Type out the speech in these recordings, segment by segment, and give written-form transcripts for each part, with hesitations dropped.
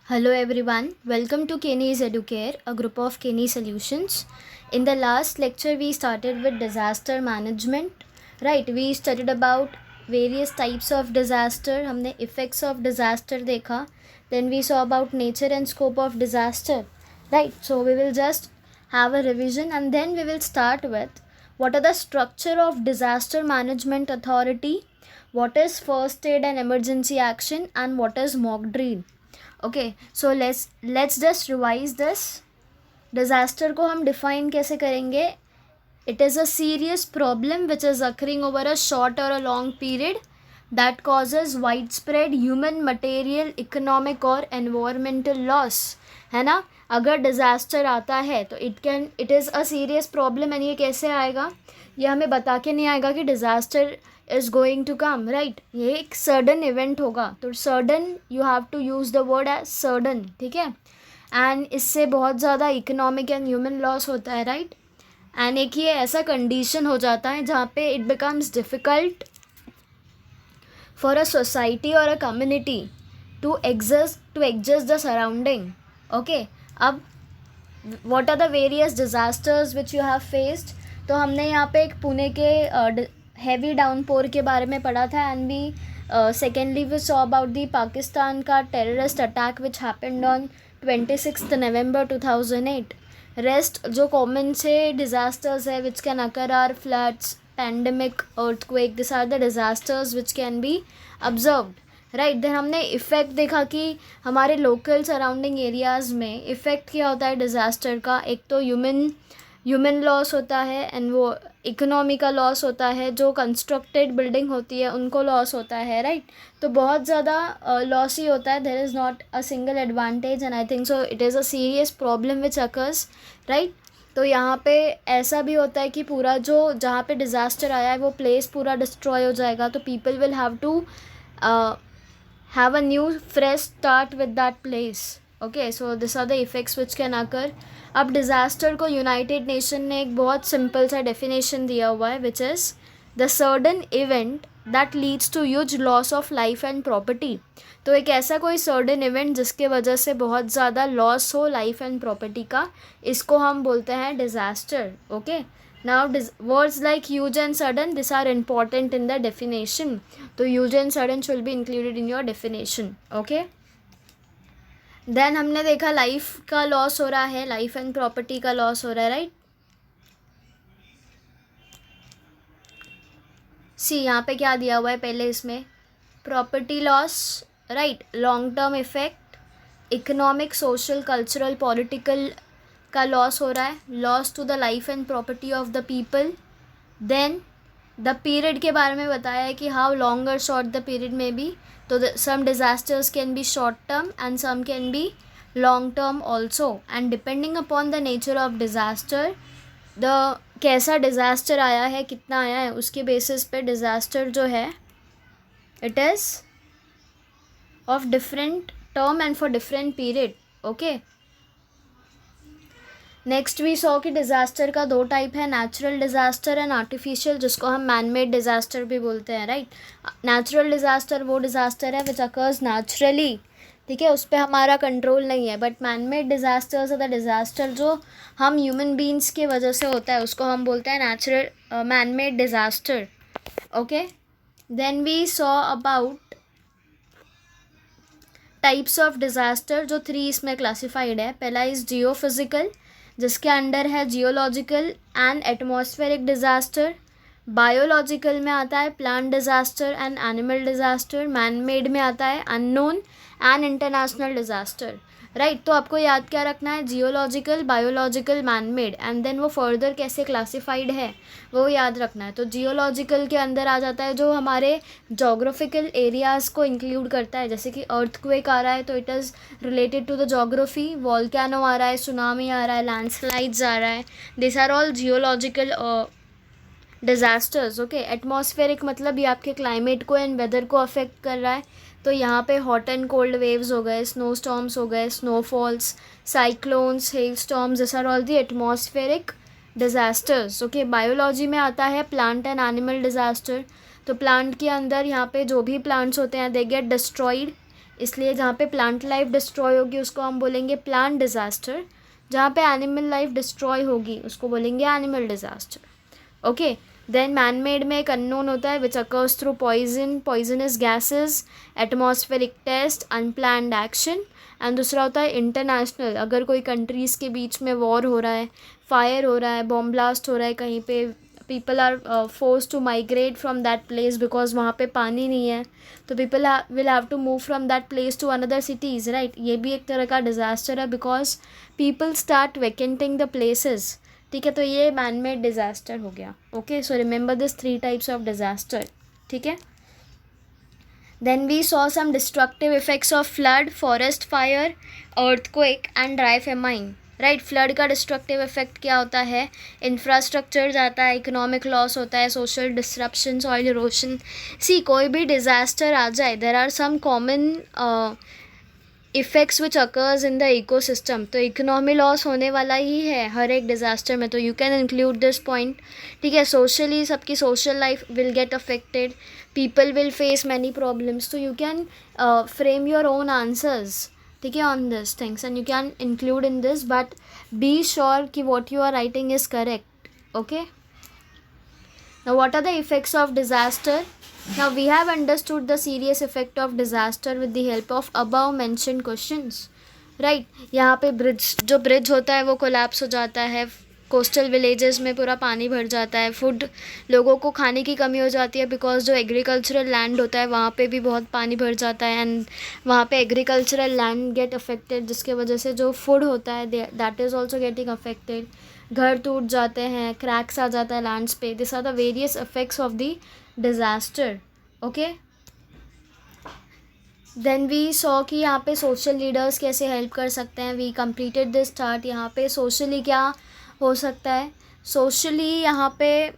Hello everyone, welcome to Kenny's Educare, a group of Kenny Solutions. In the last lecture, we started with disaster management. Right, we studied about various types of disaster. हमने effects of disaster देखा. Then we saw about nature and scope of disaster. Right, so we will just have a revision and then we will start with what are the structure of disaster management authority, what is first aid and emergency action, and what is mock drill. Okay so let's just revise this. Disaster को हम define कैसे करेंगे? It is a serious problem which is occurring over a short और a long period that causes wide spread human material economic और environmental loss. है ना? अगर disaster आता है तो it is a serious problem. And ये कैसे आएगा? ये हमें बता के नहीं आएगा कि disaster is going to come. Right, ये एक सडन इवेंट होगा. तो sudden you have to use the word as sudden. ठीक है. एंड इससे बहुत ज़्यादा इकोनॉमिक एंड ह्यूमन लॉस होता है. राइट, एंड एक ये ऐसा कंडीशन हो जाता है जहाँ पे it becomes difficult for a society और a community to exist the surrounding. Okay, अब what are the various disasters which you have faced. तो हमने यहाँ पे एक पुणे के हैवी डाउनपोर के बारे में पढ़ा था. And we secondly we saw about the Pakistan का terrorist attack which happened on 26 November 2008. Rest जो कॉमन से डिज़ास्टर्स है which can occur are floods, pandemic, earthquake. This are the disasters which can be observed. Right, then हमने effect देखा कि हमारे local surrounding areas में effect क्या होता है डिज़ास्टर का. एक तो ह्यूमन लॉस होता है एंड वो इकोनॉमी का लॉस होता है. जो कंस्ट्रक्टेड बिल्डिंग होती है उनको लॉस होता है. राइट, तो बहुत ज़्यादा लॉस ही होता है. There is not a single advantage and I think so it is a serious problem which occurs. Right, तो यहाँ पे ऐसा भी होता है कि पूरा जो जहाँ पे डिज़ास्टर आया है वो प्लेस पूरा डिस्ट्रॉय हो जाएगा. तो people will have to have a new fresh start with that place. Okay, so these are the effects which can occur. अब डिज़ास्टर को यूनाइटेड नेशन ने एक बहुत सिंपल सा डेफिनेशन दिया हुआ है which is the sudden event that leads to huge loss of life and property. तो एक ऐसा कोई सडन इवेंट जिसके वजह से बहुत ज़्यादा लॉस हो लाइफ एंड प्रॉपर्टी का, इसको हम बोलते हैं disaster. Okay, now words like huge and sudden, these are important in the definition. तो huge and sudden should be included in your definition. okay, then हमने देखा लाइफ का लॉस हो रहा है, लाइफ एंड प्रॉपर्टी का लॉस हो रहा है. राइट, सी यहाँ पे क्या दिया हुआ है पहले इसमें, property loss. Right, long term effect, economic, social, cultural, political का लॉस हो रहा है, loss to the life and property of the people. Then the period के बारे में बताया है कि हाउ लॉन्ग और शॉर्ट द पीरियड में बी. तो some disasters can be short term and some can be long term also. And depending upon the nature of disaster, the कैसा डिज़ास्टर आया है, कितना आया है, उसके बेसिस पे डिज़ास्टर जो है it is of different term and for different period. Okay, next we saw कि डिज़ास्टर का दो टाइप है, नेचुरल डिज़ास्टर एंड आर्टिफिशियल, जिसको हम मैन मेड डिज़ास्टर भी बोलते हैं. राइट, नेचुरल डिज़ास्टर वो डिज़ास्टर है विच अकर्स नेचुरली. ठीक है, उस पर हमारा कंट्रोल नहीं है. But man made disasters the disaster जो हम ह्यूमन बींग्स की वजह से होता है उसको हम बोलते हैं natural man made disaster. Okay, then we saw about types of disaster जो 3 इसमें क्लासिफाइड है. पहला इज़ जियोफिजिकल, जिसके अंडर है geological and atmospheric disaster. Biological में आता है plant disaster and animal disaster. Man made में आता है unknown and international disaster. Right, तो आपको याद क्या रखना है, geological, biological, man made, and then वो फर्दर कैसे क्लासिफाइड है वो याद रखना है. तो जियोलॉजिकल के अंदर आ जाता है जो हमारे जोग्राफिकल एरियाज़ को इंक्लूड करता है. जैसे कि अर्थक्वेक आ रहा है तो it is related to the geography. Volcano आ रहा है, सुनामी आ रहा है, लैंडस्लाइड्स आ रहा है. This are all geological disasters. Okay, atmospheric मतलब ये आपके क्लाइमेट को एंड वेदर को अफेक्ट कर रहा है. तो यहाँ पे हॉट एंड कोल्ड वेव्स हो गए, स्नो स्टॉर्म्स हो गए, snowfalls, cyclones, hail storms, this are all the atmospheric disasters. Okay, biology में आता है प्लांट एंड एनिमल डिज़ास्टर. तो प्लांट के अंदर यहाँ पे जो भी प्लांट्स होते हैं दे गेट डिस्ट्रॉयड इसलिए जहाँ पे प्लांट लाइफ डिस्ट्रॉय होगी उसको हम बोलेंगे प्लांट डिज़ास्टर, जहाँ पे एनिमल लाइफ डिस्ट्रॉय होगी उसको बोलेंगे animal disaster. Okay, then man made में एक अननोन होता है which occurs through poisonous gases, atmospheric test, unplanned action. And दूसरा होता है इंटरनेशनल, अगर कोई कंट्रीज़ के बीच में वॉर हो रहा है, फायर हो रहा है, बॉम्ब ब्लास्ट हो रहा है कहीं पे, people are force to migrate from that place because वहाँ पे पानी नहीं है, तो people will have to move from that place to another cities, right. ये भी एक तरह का डिज़ास्टर है because people start vacating the places, ठीक है। तो ये मैन मेड डिज़ास्टर हो गया। Okay, so remember this 3 types of disaster, ठीक है। Then we saw some destructive effects of flood, forest fire, earthquake and dry famine, right. Flood का destructive effect क्या होता है, इंफ्रास्ट्रक्चर जाता है, इकोनॉमिक लॉस होता है, social disruption, soil erosion. See कोई भी डिज़ास्टर आ जाए, there are some common effects which occurs in the ecosystem, तो इकोनॉमी लॉस होने वाला ही है हर एक डिज़ास्टर में, तो you can include this point, ठीक है। सोशली सबकी social life will get affected, people will face many problems, तो you can frame your own answers, ठीक है, on this things and you can include in this, but be sure कि what you are writing is correct. Okay, now what are the effects of disaster? Now we have understood the serious effect of disaster with the help of above mentioned questions, right। यहाँ पे bridge होता है वो collapse हो जाता है, coastal villages में पूरा पानी भर जाता है, फूड, लोगों को खाने की कमी हो जाती है बिकॉज जो एग्रीकल्चरल लैंड होता है वहाँ पे भी बहुत पानी भर जाता है एंड वहाँ पे एग्रीकल्चरल लैंड गेट अफेक्टेड, जिसके वजह से जो फूड होता है that is also getting affected, घर टूट जाते हैं, क्रैक्स आ जाता है लैंड्स पे। This are the various effects of the disaster. Okay, then we saw कि यहाँ पे सोशल लीडर्स कैसे हेल्प कर सकते हैं। We completed this chart. यहाँ पे सोशली क्या हो सकता है, सोशली यहाँ पे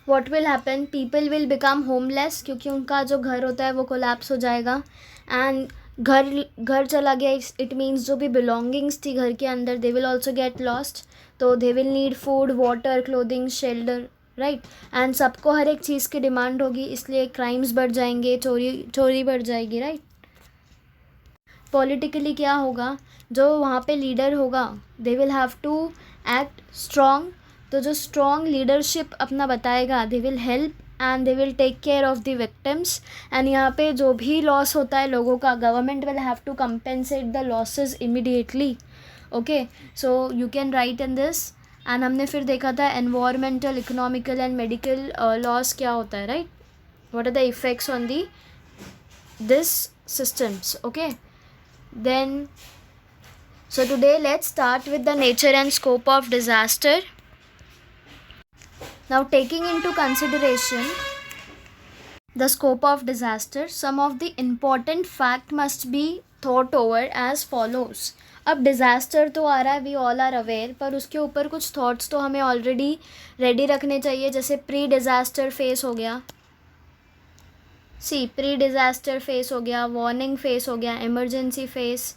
what will happen, people will become homeless, क्योंकि उनका जो घर होता है वो कोलैप्स हो जाएगा एंड घर चला गया, इट मीन्स जो भी बिलोंगिंग्स थी घर के अंदर they will also get lost, तो they will need food, water, clothing, shelter, right. And सबको हर एक चीज़ की डिमांड होगी, इसलिए क्राइम्स बढ़ जाएंगे, चोरी बढ़ जाएगी, राइट। पॉलिटिकली क्या होगा, जो वहाँ पे लीडर होगा they will have to act strong, तो जो स्ट्रॉन्ग लीडरशिप अपना बताएगा they will help and they will take care of the victims. And यहाँ पे जो भी लॉस होता है लोगों का, government will have to compensate the losses immediately. Okay, so you can write in this. And हमने फिर देखा था environmental, economical and medical loss क्या होता है, right, what are the effects on the this systems। Okay, then so today let's start with the nature and scope of disaster. Now taking into consideration the scope of disaster, some of the important fact must be thought over as follows। अब disaster तो आ रहा है, we all are aware, पर उसके ऊपर कुछ thoughts तो हमें ऑलरेडी रेडी रखने चाहिए। जैसे प्री डिज़ास्टर फेस हो गया, प्री डिज़ास्टर फेस हो गया, वार्निंग फेस हो गया, emergency phase,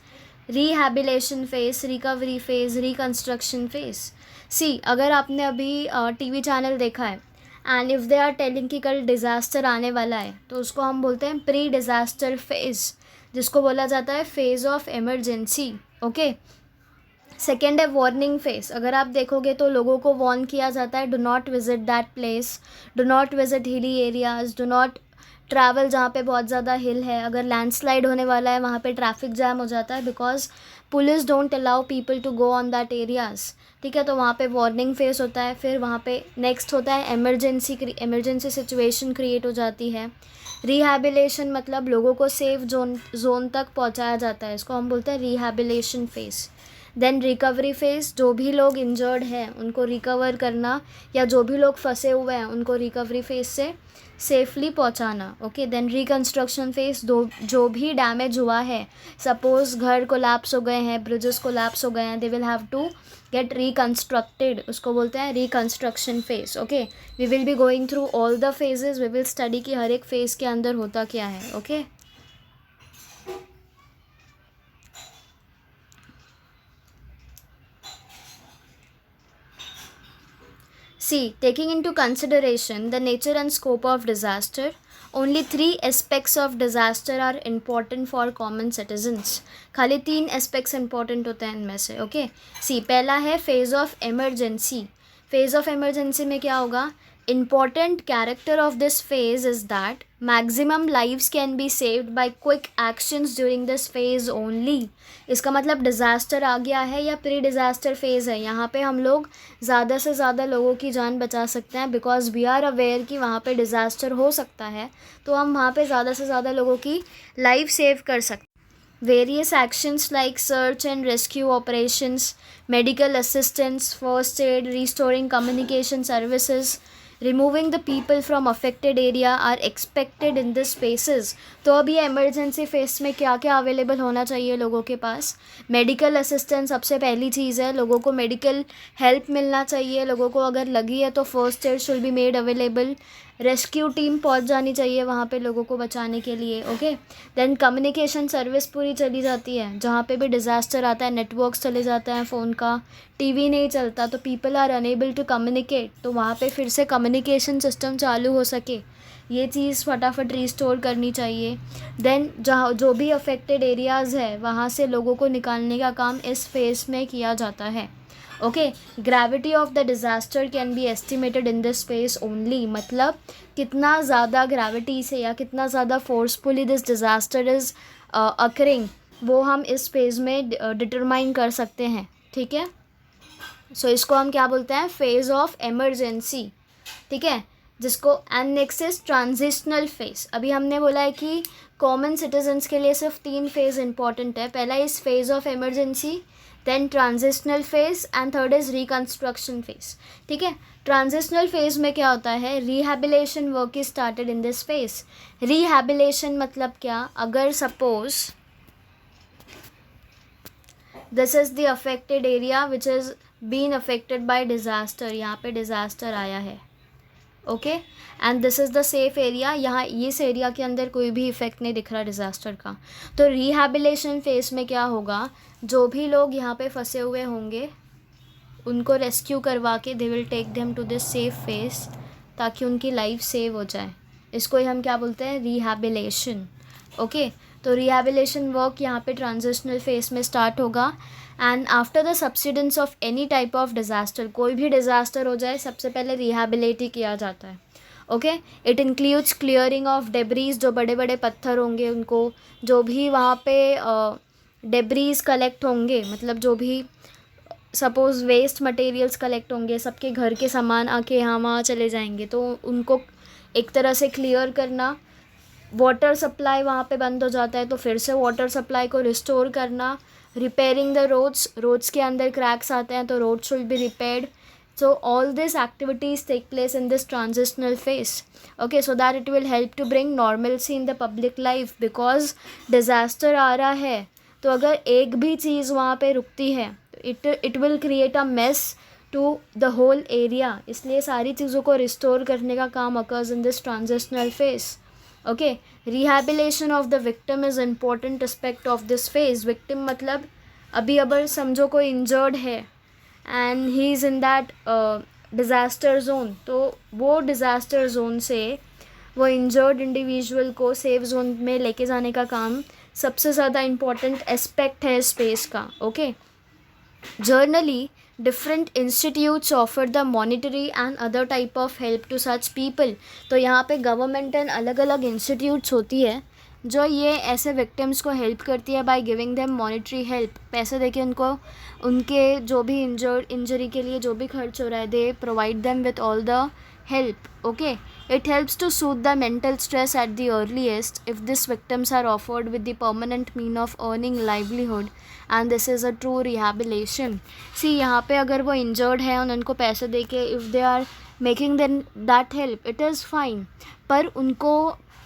rehabilitation phase, recovery phase, reconstruction phase. अगर आपने अभी टीवी चैनल देखा है and if they are telling कि कल डिज़ास्टर आने वाला है, तो उसको हम बोलते हैं प्री डिज़ास्टर फेज़, जिसको बोला जाता है phase of emergency. Okay, second है वार्निंग फेस। अगर आप देखोगे तो लोगों को वार्न किया जाता है, do not visit that place, do not visit hilly areas, do not travel जहाँ पे बहुत ज़्यादा हिल है। अगर लैंडस्लाइड होने वाला है वहाँ पे ट्रैफिक जैम हो जाता है because police don't allow people to go on that areas, ठीक है, तो वहाँ पे वार्निंग फेस होता है। फिर वहाँ पे नेक्स्ट होता है इमरजेंसी सिचुएशन क्रिएट हो जाती है। रिहैबिलेशन मतलब लोगों को सेफ जोन तक पहुँचाया जाता है, इसको हम बोलते हैं रिहैबिलेशन फेस। देन रिकवरी फेस, जो भी लोग इंजर्ड हैं उनको रिकवर करना, या जो भी लोग फंसे हुए हैं उनको रिकवरी फेस से सेफली पहुंचाना। ओके, देन रिकन्स्ट्रक्शन फेस, जो भी डैमेज हुआ है, सपोज घर कोलैप्स हो गए हैं, ब्रिजेस कोलैप्स हो गए हैं, they will have to get reconstructed, उसको बोलते हैं reconstruction phase. Okay, we will be going through all the phases, we will study कि हर एक फेज़ के अंदर होता क्या है। ओके, taking into consideration the nature and scope of disaster, only 3 aspects of disaster are important for common citizens. खाली 3 एस्पेक्ट्स इंपॉर्टेंट होते हैं इनमें से. ओके सी, पहला है phase of emergency. Phase of emergency में क्या होगा? Important character of this phase is that maximum lives can be saved by quick actions during this phase only. इसका मतलब डिज़ास्टर आ गया है या प्री डिज़ास्टर फेज़ है, यहाँ पे हम लोग ज़्यादा से ज़्यादा लोगों की जान बचा सकते हैं बिकॉज वी आर अवेयर कि वहाँ पे डिज़ास्टर हो सकता है, तो हम वहाँ पे ज़्यादा से ज़्यादा लोगों की लाइफ सेव कर सकते हैं. Various actions like search and rescue operations, medical assistance, first aid, restoring communication services, removing the people from affected area are expected in these spaces. तो अब ये emergency phase में क्या क्या अवेलेबल होना चाहिए लोगों के पास? मेडिकल असिस्टेंस सबसे पहली चीज़ है. लोगों को मेडिकल हेल्प मिलना चाहिए. लोगों को अगर लगी है तो first aid should be made available. Rescue team पहुंच जानी चाहिए वहाँ पे लोगों को बचाने के लिए. ओके देन कम्युनिकेशन सर्विस पूरी चली जाती है. जहाँ पे भी डिज़ास्टर आता है नेटवर्क्स चले जाते हैं फ़ोन का, टीवी नहीं चलता, तो people are unable to communicate, तो वहाँ पे फिर से कम्युनिकेशन सिस्टम चालू हो सके, ये चीज़ फटाफट रिस्टोर करनी चाहिए. देन जहाँ जो भी अफेक्टेड एरियाज़ है वहाँ से लोगों को निकालने का काम इस फेज़ में किया जाता है. Okay gravity of the disaster can be estimated in this space only. मतलब कितना ज़्यादा ग्रेविटी से या कितना ज़्यादा forcefully this disaster is occurring, वो हम इस फेज़ में डिटरमाइन कर सकते हैं. ठीक है, सो इसको हम क्या बोलते हैं? Phase of emergency. ठीक है, जिसको and next is transitional phase. अभी हमने बोला है कि कॉमन सिटीजन्स के लिए सिर्फ 3 फेज़ इंपॉर्टेंट है. पहला is phase of emergency, then transitional phase and third is reconstruction phase. ठीक है, ट्रांजिशनल फेज़ में क्या होता है? Rehabilitation work is started in this phase. Rehabilitation मतलब क्या? अगर suppose this is the affected area which is been affected by disaster. यहाँ पे डिज़ास्टर आया है. Okay and this is the safe area. यहाँ इस एरिया के अंदर कोई भी इफ़ेक्ट नहीं दिख रहा डिज़ास्टर का. तो रिहैबिलेशन फेज़ में क्या होगा? जो भी लोग यहाँ पे फंसे हुए होंगे उनको रेस्क्यू करवा के they will take them to this safe phase ताकि उनकी लाइफ सेव हो जाए. इसको ही हम क्या बोलते हैं? रिहैबिलेशन. ओके तो रिहैबिलेशन वर्क यहाँ पे ट्रांजिशनल फेज़ में स्टार्ट होगा. And after the subsidence of any type of disaster, कोई भी डिज़ास्टर हो जाए सबसे पहले रिहैबिलेट ही किया जाता है. Okay it includes clearing of debris. जो बड़े बड़े पत्थर होंगे उनको, जो भी वहाँ पे डेब्रीज कलेक्ट होंगे, मतलब जो भी सपोज़ वेस्ट मटेरियल्स कलेक्ट होंगे, सबके घर के सामान आके यहाँ वहाँ चले जाएंगे, तो उनको एक तरह से क्लियर करना. वाटर सप्लाई वहाँ पे बंद हो जाता है तो फिर से वाटर सप्लाई को रिस्टोर करना. रिपेयरिंग द रोड्स के अंदर क्रैक्स आते हैं तो road should be repaired. So all these activities take place in this transitional phase. Okay, so that it will help to bring normalcy in the public life because disaster आ रहा है तो अगर एक भी चीज़ वहाँ पे रुकती है तो it will create a mess to the whole area. इसलिए सारी चीज़ों को रिस्टोर करने का काम occurs in this transitional phase. Okay, rehabilitation of the victim is important aspect of this phase. Victim मतलब अभी अगर समझो कोई इंजर्ड है and he is in that disaster zone, तो वो डिज़ास्टर जोन से वो इंजर्ड इंडिविजुअल को सेफ जोन में लेके जाने का काम सबसे ज़्यादा इम्पॉर्टेंट एस्पेक्ट है स्पेस का. Okay generally different institutes offer the monetary and other type of help to such people. तो यहाँ पे गवर्नमेंट एंड अलग अलग इंस्टीट्यूट्स होती है जो ये ऐसे विक्टिम्स को हेल्प करती है by giving them monetary help. पैसे देके उनको उनके जो भी इंजरी के लिए जो भी खर्च हो रहा है they provide them with all the help. Okay, it helps to soothe the mental stress at the earliest if these victims are offered with the permanent mean of earning livelihood and this is a true rehabilitation. See यहाँ पे अगर वो injured है और उनको पैसे दे के if they are making them that help it is fine, पर उनको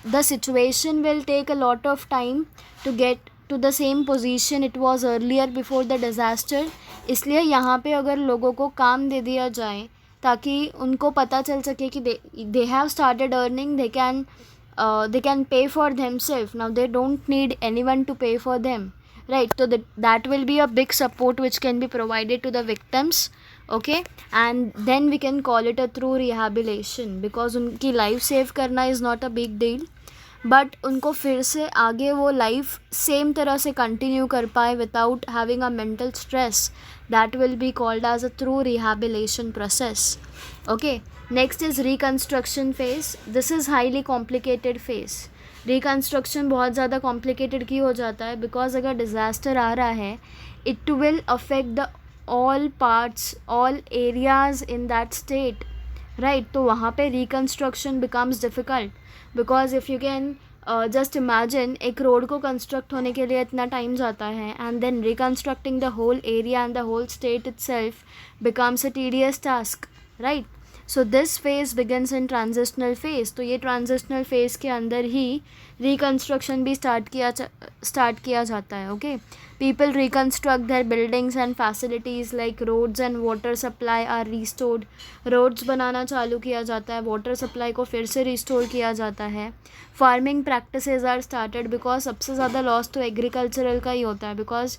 the situation will take a lot of time to get to the same position it was earlier before the disaster. इसलिए यहाँ पे अगर लोगों को काम दे दिया जाए ताकि उनको पता चल सके कि they have started earning, they can pay for themselves now, they don't need anyone to pay for them, right? So that will be a big support which can be provided to the victims. Okay, and then we can call it a true rehabilitation because उनकी life save करना is not a big deal. But उनको फिर से आगे वो life same तरह से continue कर पाए without having a mental stress, that will be called as a through rehabilitation process. Okay, next is reconstruction phase. This is highly complicated phase. Reconstruction बहुत ज़्यादा कॉम्प्लिकेटेड क्यों हो जाता है? बिकॉज अगर डिज़ास्टर आ रहा है, it will affect the all parts, all areas in that state, right. तो वहाँ पे reconstruction becomes difficult, because if you can just imagine, एक रोड को कंस्ट्रक्ट होने के लिए इतना टाइम जाता है, and then reconstructing the whole area and the whole state itself becomes a tedious task, right. So this phase begins in transitional phase. तो ये ट्रांजिशनल फेज के अंदर ही रिकन्स्ट्रक्शन भी स्टार्ट किया जाता है. Okay, people reconstruct their buildings and facilities like roads and water supply are restored. Roads बनाना चालू किया जाता है, वाटर सप्लाई को फिर से रिस्टोर किया जाता है. Farming practices are started, because सबसे ज़्यादा लॉस तो एग्रीकल्चरल का ही होता है, बिकॉज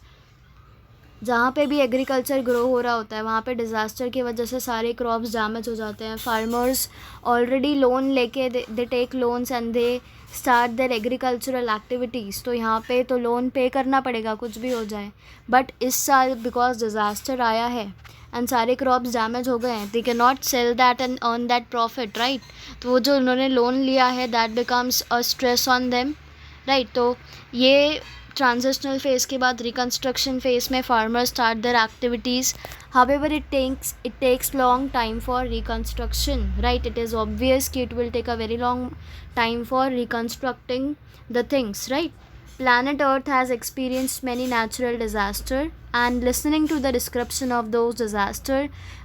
जहाँ पे भी एग्रीकल्चर ग्रो हो रहा होता है वहाँ पे डिज़ास्टर की वजह से सारे क्रॉप्स डैमेज हो जाते हैं. फार्मर्स ऑलरेडी लोन लेके they take loans and they start their agricultural activities. तो यहाँ पे तो लोन पे करना पड़ेगा कुछ भी हो जाए. बट इस साल बिकॉज डिज़ास्टर आया है एंड सारे क्रॉप्स डैमेज हो गए हैं, they can not sell that and earn that profit, right. तो वो जो उन्होंने लोन लिया है, that becomes a stress on them, right. तो ये ट्रांजिशनल फेज़ के बाद रिकन्स्ट्रक्शन फेज़ में farmer start their activities. however it takes long time for reconstruction, right. It is obvious कि it will take a very long time for reconstructing the things, right. Planet Earth has experienced many natural disaster, and listening to the description of those disaster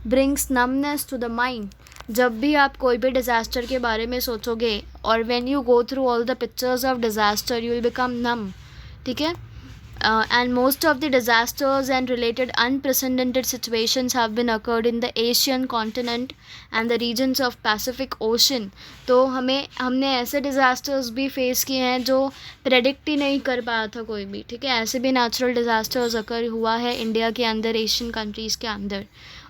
brings numbness to the mind. जब भी आप कोई भी disaster के बारे में सोचोगे, और when you go through all the pictures of disaster, you will become numb, ठीक है. And most of the disasters and related unprecedented situations have been occurred in the Asian continent and the regions of Pacific Ocean. तो हमने ऐसे disasters भी face किए हैं जो predict ही नहीं कर पाया था कोई भी, ठीक है. ऐसे भी natural disasters occur हुआ है इंडिया के अंदर, एशियन countries के अंदर.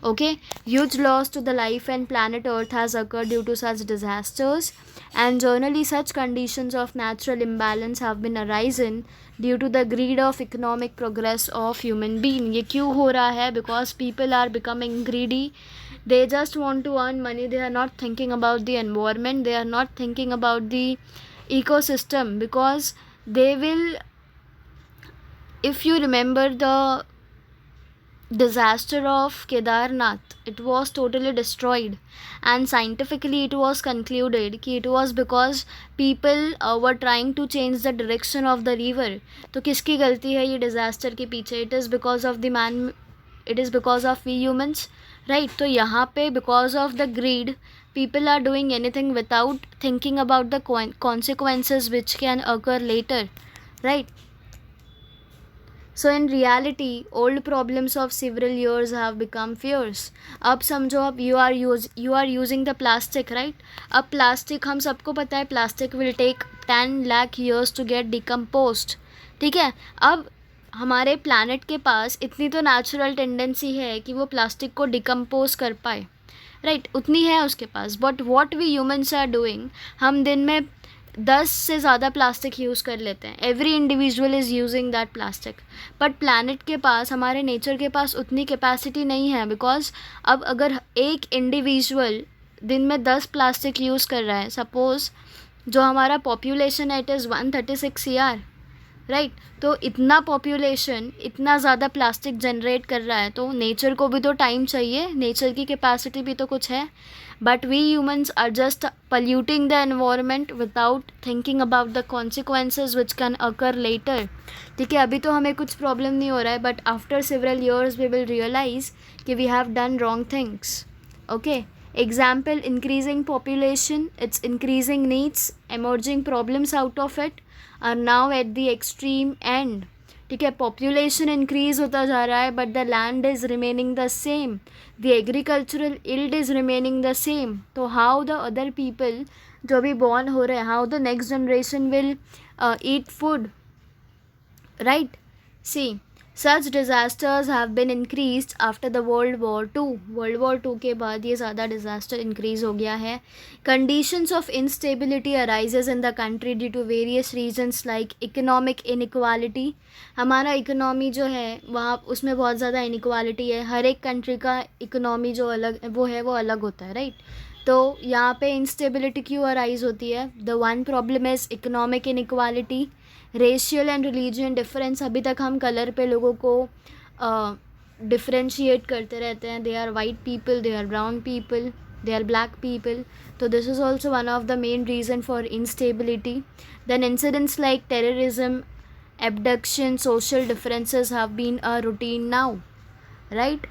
Okay, huge loss to the life and planet Earth has occurred due to such disasters, and generally such conditions of natural imbalance have been arisen due to the greed of economic progress of human being. ये क्यों हो रहा है? Because people are becoming greedy. They just want to earn money. They are not thinking about the environment. They are not thinking about the ecosystem, because they will, if you remember the disaster of Kedarnath, it was totally destroyed, and scientifically it was concluded कि it was because people were trying to change the direction of the river. तो किसकी गलती है ये disaster के पीछे? It is because of the man, it is because of we humans, right. तो यहाँ पे because of the greed, people are doing anything without thinking about the consequences which can occur later, right. So in reality, old problems of several years have become fears. अब समझो, अब you are using the plastic, right. अब plastic, हम सबको पता है plastic will take 10 lakh years to get decomposed, ठीक है. अब हमारे planet के पास इतनी तो natural tendency है कि वो plastic को decompose कर पाए, right. उतनी है उसके पास. But what we humans are doing, हम दिन में 10 से ज़्यादा प्लास्टिक यूज़ कर लेते हैं. Every individual is using that plastic. But planet के पास, हमारे नेचर के पास उतनी कैपेसिटी नहीं है, बिकॉज अब अगर एक इंडिविजुअल दिन में 10 प्लास्टिक यूज़ कर रहा है, सपोज़ जो हमारा पॉपुलेशन है इट इज़ 136 CR, राइट. तो इतना पॉपुलेशन इतना ज़्यादा प्लास्टिक जनरेट कर रहा है, तो नेचर को भी तो टाइम चाहिए, नेचर की कैपेसिटी भी तो कुछ है. But we humans are just polluting the environment without thinking about the consequences which can occur later, ठीक है. अभी तो हमें कुछ प्रॉब्लम नहीं हो रहा है, but after several years we will realize कि we have done wrong things. Okay, example, increasing population, its increasing needs, emerging problems out of it are now at the extreme end, ठीक है. Population increase होता जा रहा है, but the land is remaining the same, the agricultural yield is remaining the same. तो how the other people जो भी born हो रहे हैं, how the next generation will eat food, right. See, Such disasters have been increased after the World War II. World War II के बाद ये ज़्यादा disaster increase हो गया है. Conditions of instability arises in the country due to various reasons like economic inequality. हमारा economy जो है वहाँ उसमें बहुत ज़्यादा inequality है. हर एक कंट्री का इकोनॉमी जो अलग वो है वो अलग होता है, राइट. तो यहाँ पे इंस्टेबिलिटी क्यों अराइज होती है? The one problem is economic inequality. Racial and religion difference. अभी तक हम कलर पे लोगों को डिफ्रेंशिएट करते रहते हैं. They are white people, they are brown people, they are black people. तो this is also one of the main reason for instability. Then incidents like terrorism, abduction, social differences have been a routine now, right?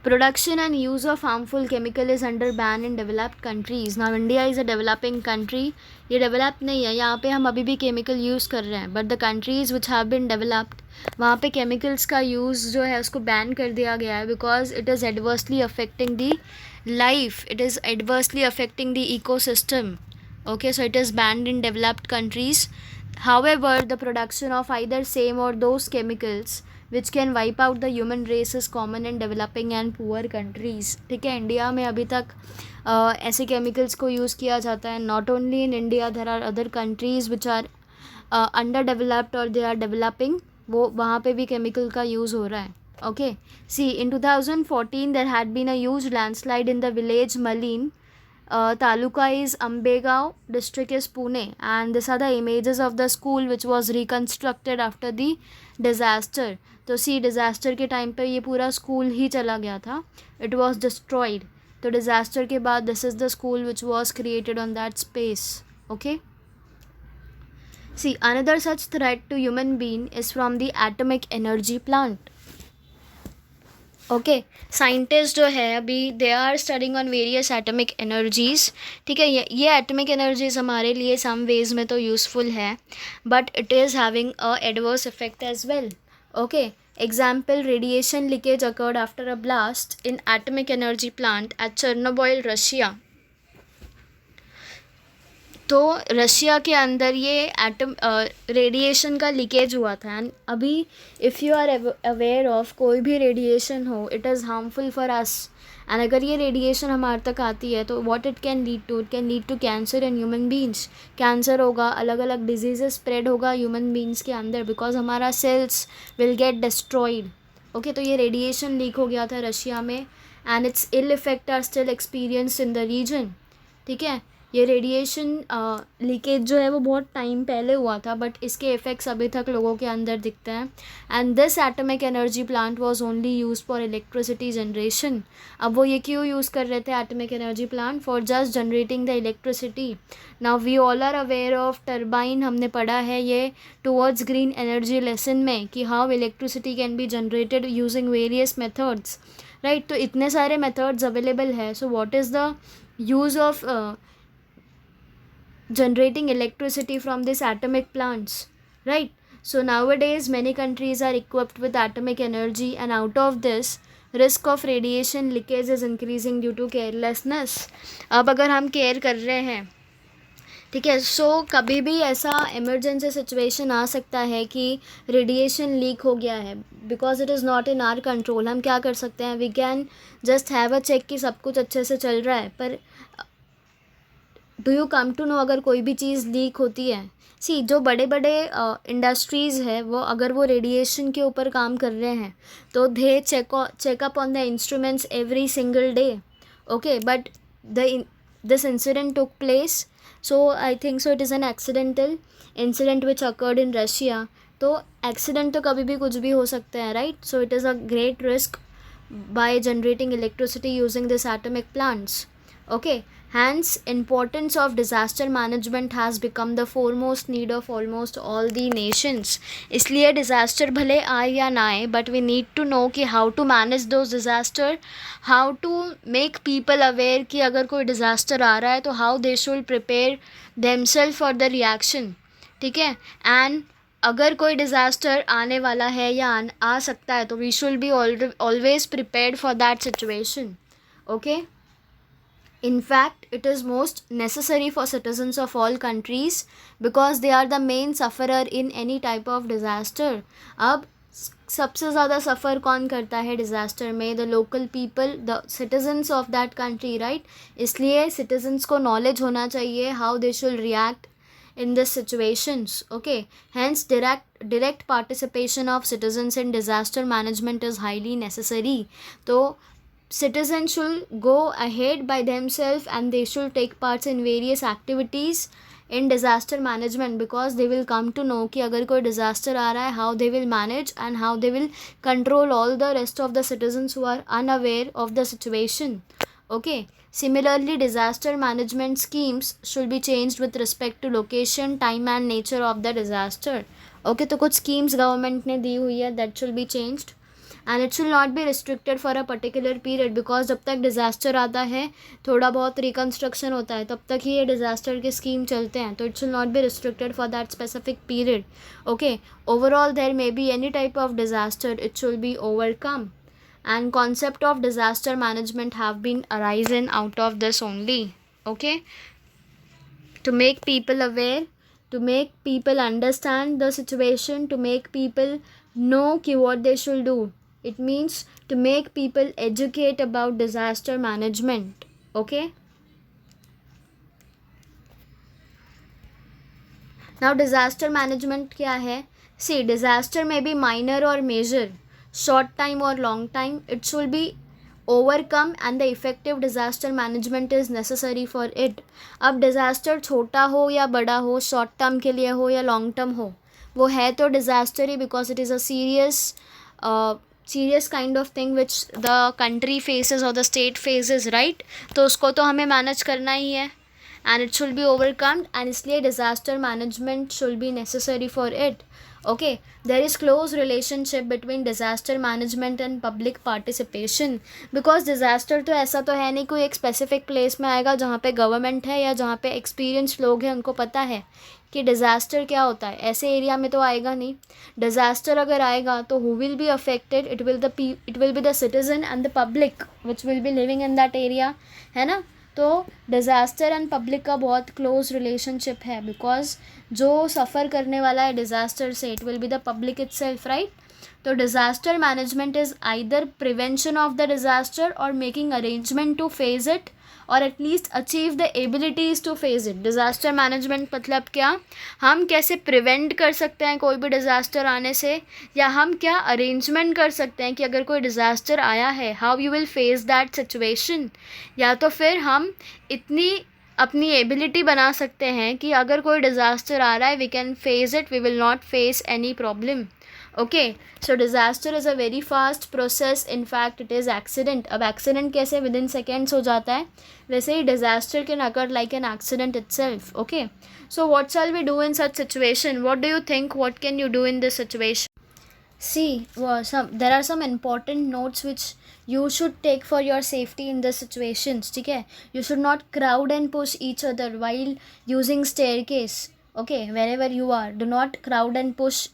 Production and use of harmful chemical is under ban in developed countries. Now India is a developing country. ये developed नहीं है, यहाँ पे हम अभी भी chemical use कर रहे हैं. But the countries which have been developed, वहाँ पे chemicals का use जो है उसको ban कर दिया गया है because it is adversely affecting the life. It is adversely affecting the ecosystem. Okay, so it is banned in developed countries. However, the production of either same or those chemicals which can wipe out the human race is common in developing and poor countries. ठीक है, India में अभी तक ऐसे chemicals को use किया जाता है. Not only in India, there are other countries which are under developed और दे आर डेवलपिंग. वो वहाँ पे भी केमिकल का यूज़ हो रहा है. Okay, see in 2014 there had been a huge landslide in the village Malin. Taluka is Ambegaon, district is Pune, and these are the images of the school which was reconstructed after the disaster. तो सी disaster के time पे ये पूरा school ही चला गया था. It was destroyed. तो disaster के बाद this is the school which was created on that space. Okay, see another such threat to human being is from the atomic energy plant. Okay, scientist जो है अभी they are studying on various atomic energies. ठीक है, ये atomic energies हमारे लिए some ways में तो यूज़फुल है, but it is having a adverse effect as well. Okay, example, radiation leakage occurred after a blast in atomic energy plant at Chernobyl, Russia. तो Russia के अंदर ये एटम रेडिएशन का लीकेज हुआ था. एंड अभी if you are aware of कोई भी रेडिएशन हो, it is harmful for us. And अगर ये रेडिएशन हमारे तक आती है तो what it can lead to? It can lead to cancer in human beings. Cancer होगा, अलग अलग डिजीजेस स्प्रेड होगा ह्यूमन बींग्स के अंदर बिकॉज हमारा cells will get destroyed. Okay, तो ये रेडिएशन लीक हो गया था रशिया में and its ill effect are still experienced in the region. ठीक है, ये रेडिएशन लीकेज जो है वो बहुत टाइम पहले हुआ था, बट इसके इफ़ेक्ट्स अभी तक लोगों के अंदर दिखते हैं. And this atomic energy plant was only use for electricity generation. अब वो ये क्यों यूज़ कर रहे थे atomic energy plant? For just generating the electricity. Now we all are aware of turbine. हमने पढ़ा है ये टूवर्ड्स ग्रीन एनर्जी लेसन में कि how electricity can be generated using various methods, right. तो इतने सारे मेथड्स अवेलेबल है. So what is the use of generating electricity from these atomic plants, right? So nowadays many countries are equipped with atomic energy, and out of this risk of radiation leakage is increasing due to carelessness. अब अगर हम care कर रहे हैं, ठीक है, सो कभी भी ऐसा इमरजेंसी सिचुएशन आ सकता है कि रेडिएशन लीक हो गया है because it is not in our control. हम क्या कर सकते हैं? We can just have a check कि सब कुछ अच्छे से चल रहा है. पर do you come to know अगर कोई भी चीज़ लीक होती है? सी जो बड़े बड़े इंडस्ट्रीज़ है वो अगर वो रेडिएशन के ऊपर काम कर रहे हैं तो they checkup on the instruments every single day. Okay, but this incident took place. So I think so it is an accidental incident which occurred in Russia. तो एक्सीडेंट तो कभी भी कुछ भी हो सकते हैं, right. So it is a great risk by generating electricity using this atomic plants. Okay, hence importance of disaster management has become the foremost need of almost all the nations. इसलिए disaster भले आए या ना आए, but we need to know कि how to manage those disaster, how to make people aware कि अगर कोई disaster आ रहा है तो how they should prepare themselves for the reaction. ठीक है, and अगर कोई डिज़ास्टर आने वाला है या आ सकता है तो we should be always prepared for that situation. Okay, in fact it is most necessary for citizens of all countries because they are the main sufferer in any type of disaster. अब सबसे ज़्यादा सफ़र कौन करता है disaster में? The local people, the citizens of that country, right? इसलिए citizens को knowledge होना चाहिए how they should react in this situations. Okay, hence direct participation of citizens in disaster management is highly necessary. So citizens should go ahead by themselves and they should take parts in various activities in disaster management, because they will come to know कि अगर कोई disaster आ रहा है, how they will manage and how they will control all the rest of the citizens who are unaware of the situation. Okay, similarly disaster management schemes should be changed with respect to location, time and nature of the disaster. Okay, तो कुछ schemes government ने दी हुई है, that should be changed and it should not be restricted for a particular period, because जब तक disaster आता है, थोड़ा बहुत reconstruction होता है, तब तक ही ये disaster के scheme चलते हैं, तो it should not be restricted for that specific period. Okay, overall there may be any type of disaster, it should be overcome, and concept of disaster management have been arisen out of this only. Okay, to make people aware, to make people understand the situation, to make people know ki what they should do. It means to make people educate about disaster management. Okay, now disaster management क्या है? See, disaster may be minor or major, short time or long time, it should be overcome and the effective disaster management is necessary for it. अब disaster छोटा हो या बड़ा हो, short term के लिए हो या long term हो, वो है तो disaster he, because it is a serious kind of thing which the country faces or the state faces, right? तो उसको तो हमें manage करना ही है and it should be overcome, and इसलिए disaster management should be necessary for it. Okay, there is close relationship between disaster management and public participation, because disaster तो ऐसा तो है नहीं कोई एक specific place में आएगा जहाँ पे government है या जहाँ पे experienced लोग हैं, उनको पता है कि disaster क्या होता है, ऐसे एरिया में तो आएगा नहीं. disaster अगर आएगा तो who will be affected? It will be the citizen and the public which will be living in that area, है ना? तो डिज़ास्टर एंड पब्लिक का बहुत क्लोज रिलेशनशिप है, बिकॉज जो सफ़र करने वाला है डिज़ास्टर से, it will be the public itself, right? तो disaster management is either prevention of the disaster और making arrangement to face it और at least achieve the abilities to face it. Disaster management मतलब क्या? हम कैसे प्रिवेंट कर सकते हैं कोई भी डिज़ास्टर आने से, या हम क्या अरेंजमेंट कर सकते हैं कि अगर कोई डिज़ास्टर आया है, how you will face that situation. या तो फिर हम इतनी अपनी एबिलिटी बना सकते हैं कि अगर कोई डिज़ास्टर आ रहा है, we can face it, we will not face any problem. Okay, so disaster is a very fast process, in fact it is accident. अब एक्सीडेंट कैसे विद इन सेकेंड्स हो जाता है, वैसे ही disaster can occur like an accident itself. Okay, so what shall we do in such situation? What do you think, what can you do in this situation? See, there are some important notes which you should take for your safety in the situations. ठीक है, you should not crowd and push each other while using staircase. Okay, wherever you are, do not crowd and push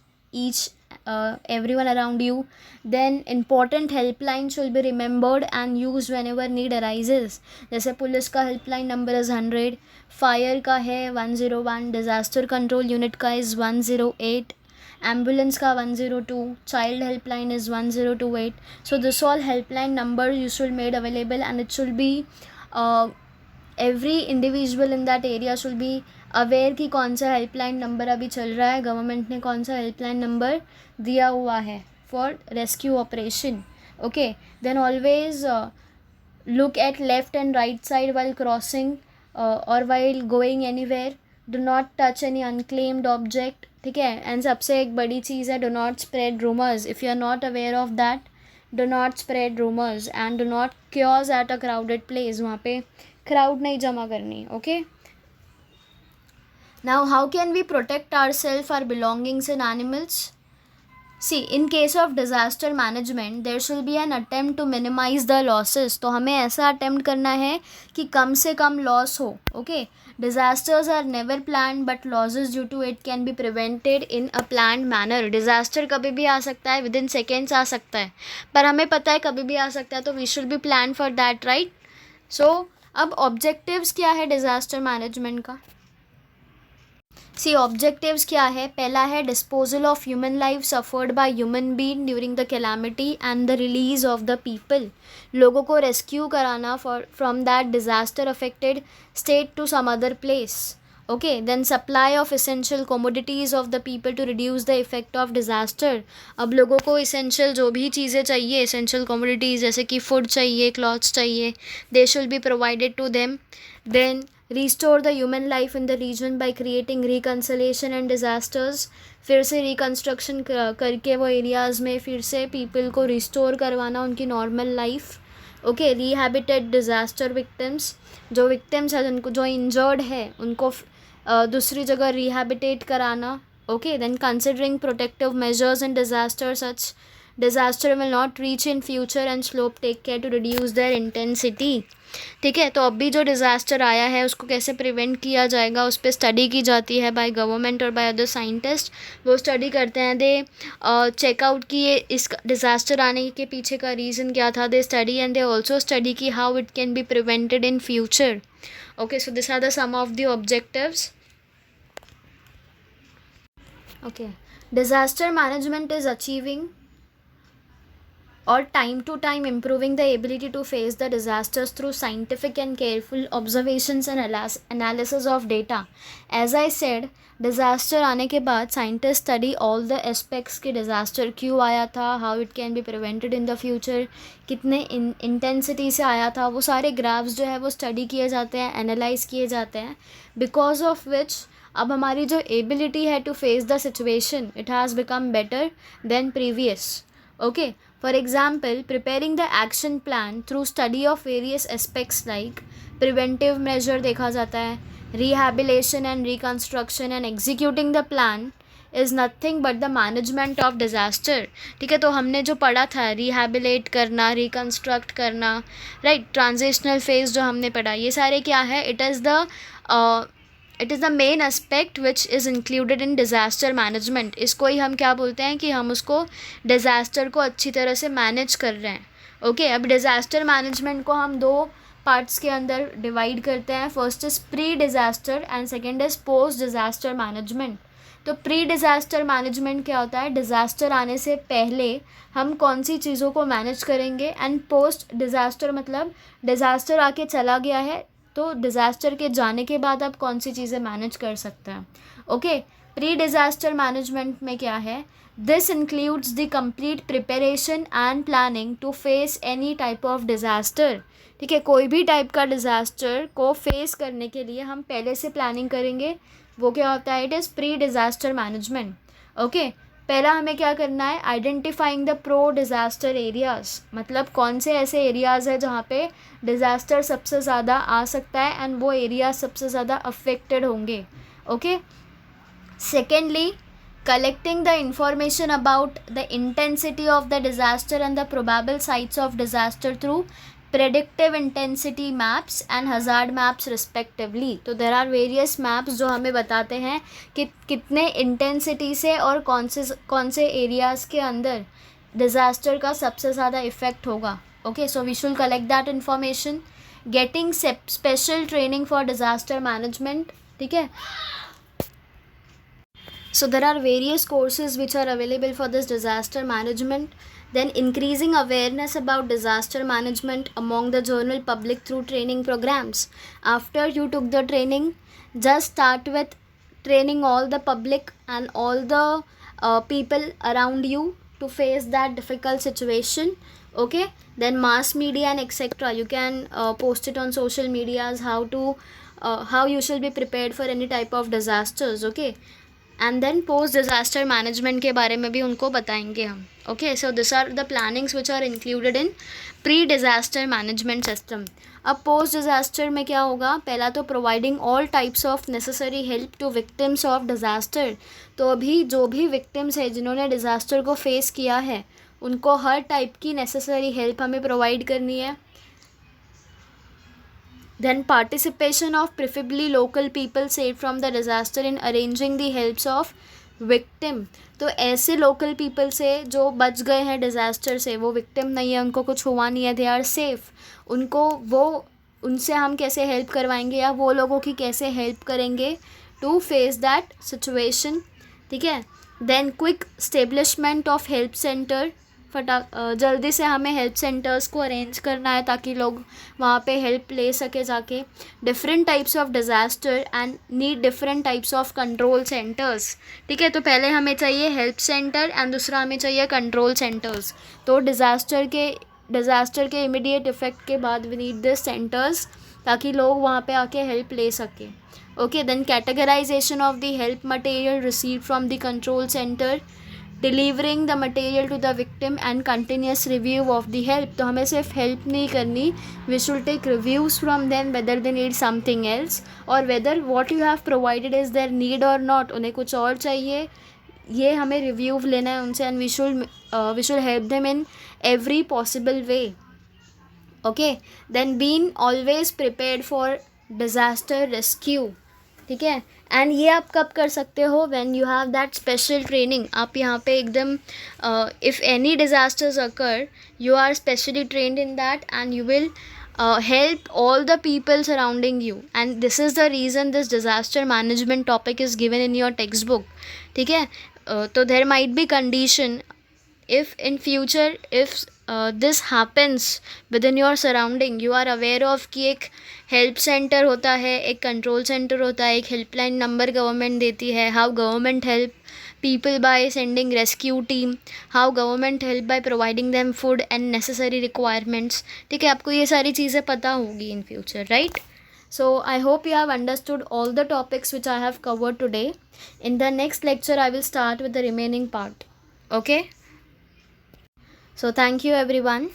everyone around you. Then important helpline should be remembered and used whenever need arises. जैसे police का helpline number is 100, fire का है 101, disaster control unit का is 108, ambulance का 102, child helpline is 1028. So this all helpline number you should made available and it should be every individual in that area should be aware कि कौन सा helpline number अभी चल रहा है, government ने कौन सा हेल्पलाइन नंबर दिया हुआ है for rescue operation. Okay, then always look at left and right side while crossing और while going anywhere. Do not touch any unclaimed object. ठीक है, एंड सबसे एक बड़ी चीज़ है, do not spread rumours. If you are not aware of that, do not spread rumours and do not queue at a crowded place. वहाँ पे crowd नहीं जमा करनी. Okay, now how can we protect our self, our belongings and animals? See, in case of disaster management, there should be an attempt to minimize the losses. तो हमें ऐसा attempt करना है कि कम से कम loss हो. Okay, disasters are never planned, but losses due to it can be prevented in a planned manner. Disaster कभी भी आ सकता है, within seconds आ सकता है, पर हमें पता है कभी भी आ सकता है, तो we should be planned for that, right? So अब objectives क्या है disaster management का? सी ऑब्जेक्टिव्स क्या है, पहला है disposal of human life suffered by human being during the calamity and the release of the people, लोगों को रेस्क्यू कराना from that disaster affected state to some other place. Okay, then supply of essential commodities of the people to reduce the effect of disaster. अब लोगों को essential जो भी चीज़ें चाहिए, इसेंशियल कोमोडिटीज़ जैसे कि फूड चाहिए, क्लॉथ्स चाहिए, they should be provided to them. Then restore the human life in the region by creating reconciliation and disasters. फिर से रिकन्स्ट्रक्शन करके वो एरियाज़ में फिर से पीपल को रिस्टोर करवाना उनकी normal life. Okay, rehabilitate disaster victims, जो विक्टिम्स है जिनको जो इंजर्ड है उनको दूसरी जगह रिहैबिटेट कराना. Okay, then considering protective measures in disaster such disaster will not reach in future and slope take care to reduce their intensity. ठीक है, तो अभी जो डिज़ास्टर आया है उसको कैसे प्रिवेंट किया जाएगा उस पर स्टडी की जाती है बाय गवर्नमेंट और बाय अदर साइंटिस्ट. वो स्टडी करते हैं, दे चेकआउट कि ये इस डिज़ास्टर आने के पीछे का रीज़न क्या था. They study and they also study कि how it can be prevented in future. Okay, so this are the some of the objectives. Okay, disaster management is achieving or time to time improving the ability to face the disasters through scientific and careful observations and analysis of data. As I said, disaster आने के बाद scientists study all the aspects कि disaster क्यों आया था, how it can be prevented in the future, कितने intensity से आया था, वो सारे graphs जो है वो study किए जाते हैं, analyze किए जाते हैं, because of which अब हमारी जो एबिलिटी है to face the situation it has become better than previous. Okay, for example preparing the action plan through study of various aspects like preventive measure देखा जाता है, rehabilitation and reconstruction and executing the plan is nothing but the management of disaster. ठीक है, तो हमने जो पढ़ा था रिहैबिलेट करना, रिकन्स्ट्रक्ट करना, राइट, ट्रांजिशनल फेज जो हमने पढ़ा, ये सारे क्या है, it is the main aspect which is included in disaster management. इसको ही हम क्या बोलते हैं कि हम उसको डिज़ास्टर को अच्छी तरह से मैनेज कर रहे हैं. ओके, अब डिज़ास्टर मैनेजमेंट को हम दो पार्ट्स के अंदर डिवाइड करते हैं. First is pre disaster and second is post disaster management. तो प्री डिज़ास्टर मैनेजमेंट क्या होता है, डिज़ास्टर आने से पहले हम कौन सी चीज़ों को मैनेज करेंगे, एंड पोस्ट डिज़ास्टर मतलब डिज़ास्टर आके चला गया है तो डिज़ास्टर के जाने के बाद आप कौन सी चीज़ें मैनेज कर सकते हैं. ओके, प्री डिज़ास्टर मैनेजमेंट में क्या है, this includes the complete preparation and planning to face any type of disaster. ठीक है, कोई भी टाइप का डिज़ास्टर को फेस करने के लिए हम पहले से प्लानिंग करेंगे, वो क्या होता है, it is pre disaster management. Okay, पहला हमें क्या करना है, identifying the pro disaster areas, मतलब कौन से ऐसे एरियाज़ है जहाँ पे डिज़ास्टर सबसे ज़्यादा आ सकता है एंड वो एरिया सबसे ज़्यादा अफेक्टेड होंगे. Okay, secondly collecting the information about the intensity of the disaster and the probable sites of disaster through predictive intensity maps and hazard maps respectively. तो there are various maps जो हमें बताते हैं कि कितने इंटेंसिटी से और कौन से एरियाज़ के अंदर डिज़ास्टर का सबसे ज़्यादा इफ़ेक्ट होगा. Okay, so we should collect that information. Getting special training for disaster management. ठीक है, so there are various courses which are available for this disaster management. Then increasing awareness about disaster management among the general public through training programs. After you took the training, just start with training all the public and all the people around you to face that difficult situation. Okay, then mass media and etc, you can post it on social medias how you should be prepared for any type of disasters. Okay, and then post disaster management के बारे में भी उनको बताएंगे हम. Okay, so this are the plannings which are included in pre disaster management system. अब post disaster में क्या होगा, पहला तो providing all types of necessary help to victims of disaster. तो अभी जो भी विक्टिम्स है जिन्होंने डिज़ास्टर को फेस किया है उनको हर टाइप की नेसेसरी हेल्प हमें प्रोवाइड करनी है. Then participation of preferably local people saved from the disaster in arranging the helps of victim. तो ऐसे लोकल पीपल से जो बच गए हैं डिज़ास्टर से, वो विक्टिम नहीं है, उनको कुछ हुआ नहीं है, दे आर सेफ, उनको वो उनसे हम कैसे हेल्प करवाएंगे या वो लोगों की कैसे हेल्प करेंगे टू फेस दैट सिचुएशन, ठीक है. Then quick establishment of help centre, जल्दी से हमें हेल्प सेंटर्स को अरेंज करना है ताकि लोग वहाँ पे हेल्प ले सके जाके. Different types of disaster and need different types of control centres, ठीक है. तो पहले हमें चाहिए हेल्प सेंटर एंड दूसरा हमें चाहिए कंट्रोल सेंटर्स. तो डिज़ास्टर के इमीडिएट इफ़ेक्ट के बाद वी नीड दिस सेंटर्स ताकि लोग वहाँ पे आके हेल्प ले सकें. Okay, then categorization of the help material receive from the control centre, delivering the material to the victim and continuous review of the help. तो हमें सिर्फ हेल्प नहीं करनी, we should take reviews from them whether they need something else और whether what you have provided is their need और not. उन्हें कुछ और चाहिए, ये हमें रिव्यू लेना है उनसे and we should help them in every possible way. Okay, then been always prepared for disaster rescue, ठीक है. एंड ये आप कब कर सकते हो, when you have that special training. आप यहाँ पे एकदम if any disasters occur you are specially trained in that and you will help all the people surrounding you, and this is the reason this disaster management topic is given in your textbook, ठीक है. तो there might be condition if in future if this happens within your surrounding, you are aware of कि एक help centre होता है, एक control centre होता है, एक हेल्पलाइन नंबर गवर्नमेंट देती है. How government help people by sending rescue team, how government help by providing them food and necessary requirements, ठीक है. आपको ये सारी चीज़ें पता होगी in future, right? So I hope you have understood all the topics which I have covered today. In the next lecture I will start with the remaining part. Okay, so thank you everyone.